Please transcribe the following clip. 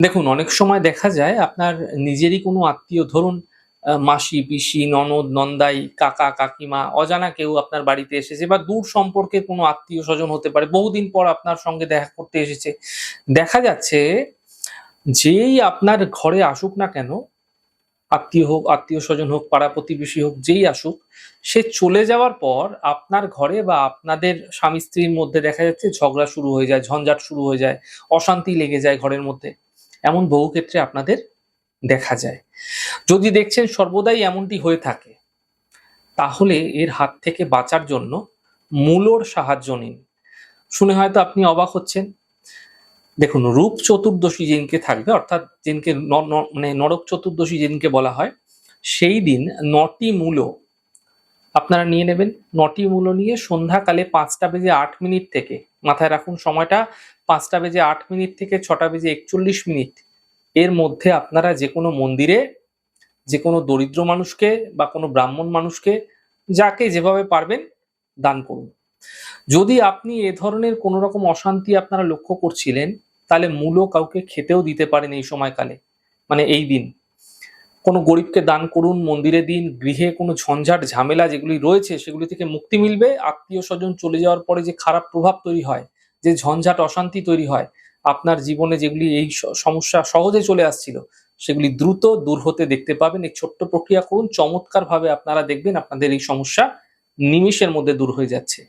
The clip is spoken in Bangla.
দেখুন, অনেক সময় দেখা যায় আপনার নিজেরই কোনো আত্মীয় ধরুন মাসি, পিসি, ননদ, নন্দাই, কাকা, কাকিমা অজানা কেউ আপনার বাড়িতে এসেছে বা দূর সম্পর্কের কোনো আত্মীয়স্বজন হতে পারে। বহুদিন পর আপনার সঙ্গে দেখা করতে এসেছে। দেখা যাচ্ছে যেই আপনার ঘরে আসুক না কেন, আত্মীয় হোক, আত্মীয়স্বজন হোক, পাড়া-প্রতিবেশী হোক, যেই আসুক, সে চলে যাওয়ার পর আপনার ঘরে বা আপনাদের স্বামী-স্ত্রীর মধ্যে দেখা যাচ্ছে ঝগড়া শুরু হয়ে যায়, ঝঞ্ঝাট শুরু হয়ে যায়, অশান্তি লেগে যায় ঘরের মধ্যে। এমন বহু ক্ষেত্রে আপনাদের দেখা যায়। যদি দেখছেন সর্বদাই এমনটি হয়ে থাকে, তাহলে এর হাত থেকে বাঁচার জন্য মূলর সাহায্য নিন। শুনে হয়তো আপনি অবাক হচ্ছেন। দেখুন, রূপ চতুর্দশী যেদিনকে থাকবে অর্থাৎ যেদিনকে ন ন মানে নরক চতুর্দশী যেদিনকে বলা হয়, সেই দিন ৯ টি মূলো আপনারা নিয়ে নেবেন। ৯ টি মূলো নিয়ে সন্ধ্যাকালে ৫টা বেজে ৮ মিনিট থেকে, মাথায় রাখুন সময়টা, ৫টা বেজে ৮ মিনিট থেকে ৬টা বেজে ৪১ মিনিট এর মধ্যে আপনারা যেকোনো মন্দিরে, যেকোনো দরিদ্র মানুষকে বা কোনো ব্রাহ্মণ মানুষকে, যাকে যেভাবে পারবেন দান করুন। যদি আপনি এ ধরনের কোনো রকম অশান্তি আপনারা লক্ষ্য করছিলেন, তাহলে মূলো কাউকে খেতেও দিতে পারেন এই সময়কালে, মানে এই দিন। কোনো গরিবকে দান করুন, মন্দিরে দিন, গৃহে কোনো ঝঞ্ঝাট ঝামেলা যেগুলি রয়েছে সেগুলি থেকে মুক্তি মিলবে। আত্মীয়স্বজন চলে যাওয়ার পরে যে খারাপ প্রভাব তৈরি হয়, যে ঝঞ্ঝাট অশান্তি তৈরি হয়, আপনার জীবনে যেগুলি এই সমস্যা সহজে চলে আসছিল, সেগুলি দ্রুত দূর হতে দেখতে পাবেন। এই ছোট্ট প্রক্রিয়া করুন, চমৎকারভাবে আপনারা দেখবেন আপনাদের এই সমস্যা নিমেষের মধ্যে দূর হয়ে যাচ্ছে।